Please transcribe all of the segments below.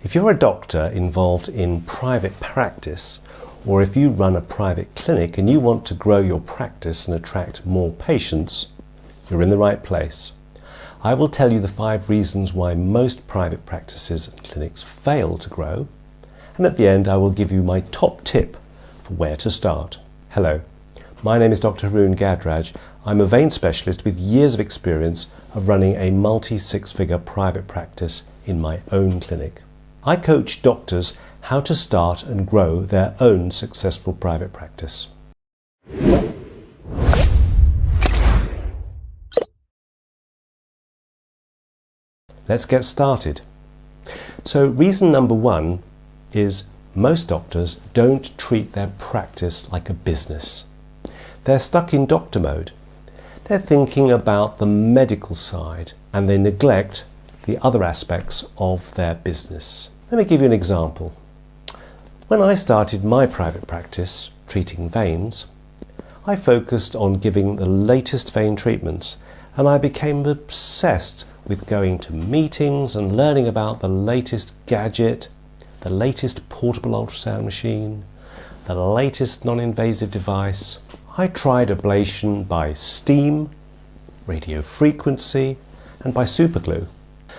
If you're a doctor involved in private practice, or if you run a private clinic and you want to grow your practice and attract more patients, you're in the right place. I will tell you the 5 reasons why most private practices and clinics fail to grow, and at the end I will give you my top tip for where to start. Hello, my name is Dr. Haroon Gadraj. I'm a vein specialist with years of experience of running a multi-6-figure private practice in my own clinic. I coach doctors how to start and grow their own successful private practice. Let's get started. So reason number 1 is most doctors don't treat their practice like a business. They're stuck in doctor mode. They're thinking about the medical side and they neglect the other aspects of their business. Let me give you an example. When I started my private practice treating veins, I focused on giving the latest vein treatments, and I became obsessed with going to meetings and learning about the latest gadget, the latest portable ultrasound machine, the latest non-invasive device. I tried ablation by steam, radio frequency, and by superglue.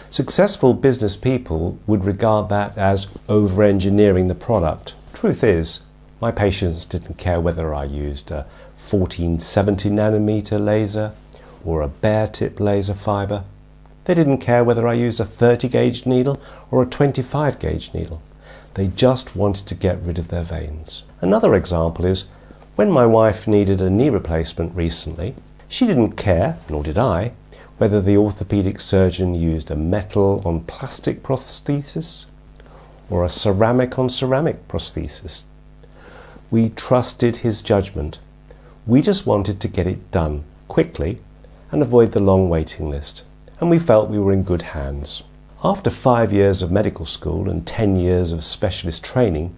Successful business people would regard that as over-engineering the product. Truth is, my patients didn't care whether I used a 1470 nanometer laser or a bare tip laser fiber. They didn't care whether I used a 30 gauge needle or a 25 gauge needle. They just wanted to get rid of their veins. Another example is when my wife needed a knee replacement recently, she didn't care, nor did I, whether the orthopedic surgeon used a metal on plastic prosthesis or a ceramic on ceramic prosthesis. We trusted his judgment. We just wanted to get it done quickly and avoid the long waiting list, and we felt we were in good hands. After 5 years of medical school and 10 years of specialist training,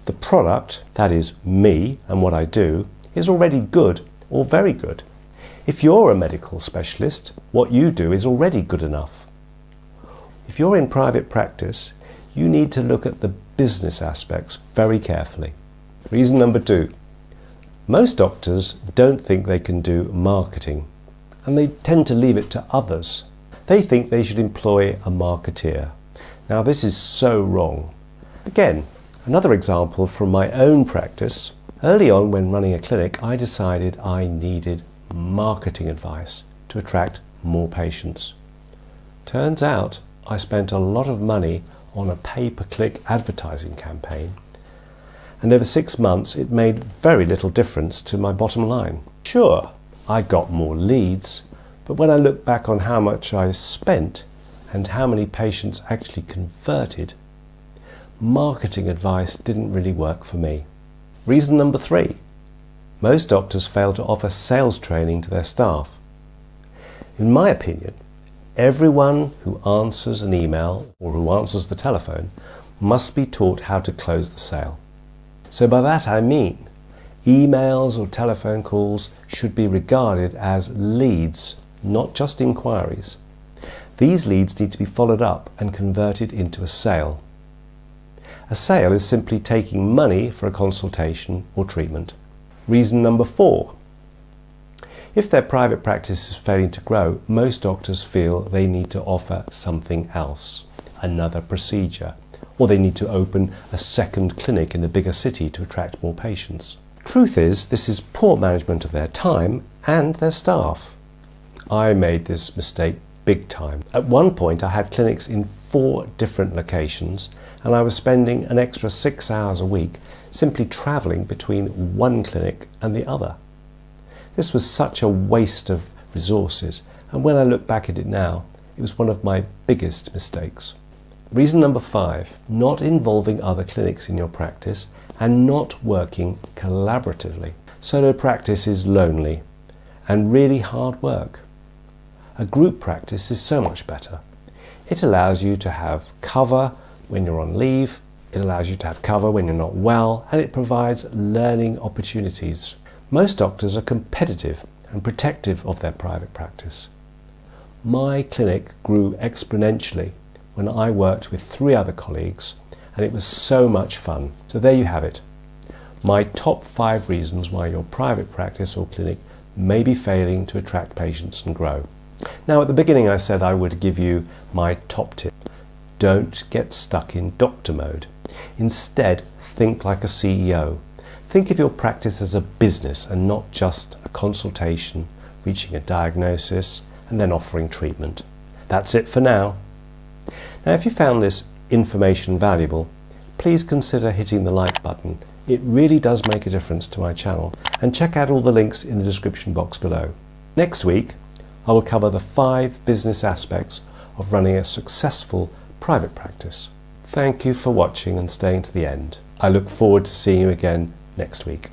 the product, that is me and what I do, is already good or very good. If you're a medical specialist, what you do is already good enough. If you're in private practice, you need to look at the business aspects very carefully. Reason number 2. Most doctors don't think they can do marketing, and they tend to leave it to others. They think they should employ a marketeer. Now this is so wrong. Again, another example from my own practice. Early on when running a clinic, I decided I needed marketing advice to attract more patients. Turns out I spent a lot of money on a pay-per-click advertising campaign, and over 6 months it made very little difference to my bottom line. Sure, I got more leads, but when I look back on how much I spent and how many patients actually converted, marketing advice didn't really work for me. Reason number 3. Most doctors fail to offer sales training to their staff. In my opinion, everyone who answers an email or who answers the telephone must be taught how to close the sale. So by that I mean, emails or telephone calls should be regarded as leads, not just inquiries. These leads need to be followed up and converted into a sale. A sale is simply taking money for a consultation or treatment. Reason number 4. If their private practice is failing to grow, most doctors feel they need to offer something else, another procedure, or they need to open a second clinic in a bigger city to attract more patients. Truth is, this is poor management of their time and their staff. I made this mistake big time. At one point I had clinics in 4 different locations, and I was spending an extra 6 hours a week simply travelling between one clinic and the other. This was such a waste of resources, and when I look back at it now, it was one of my biggest mistakes. Reason number 5, not involving other clinics in your practice and not working collaboratively. Solo practice is lonely and really hard work. A group practice is so much better. It allows you to have cover when you're on leave, it allows you to have cover when you're not well, and it provides learning opportunities. Most doctors are competitive and protective of their private practice. My clinic grew exponentially when I worked with 3 other colleagues, and it was so much fun. So there you have it. My top 5 reasons why your private practice or clinic may be failing to attract patients and grow. Now, at the beginning I said I would give you my top tip. Don't get stuck in doctor mode. Instead, think like a CEO. Think of your practice as a business and not just a consultation, reaching a diagnosis and then offering treatment. That's it for now. Now, if you found this information valuable, please consider hitting the like button. It really does make a difference to my channel, and check out all the links in the description box below. Next week, I will cover the 5 business aspects of running a successful private practice. Thank you for watching and staying to the end. I look forward to seeing you again next week.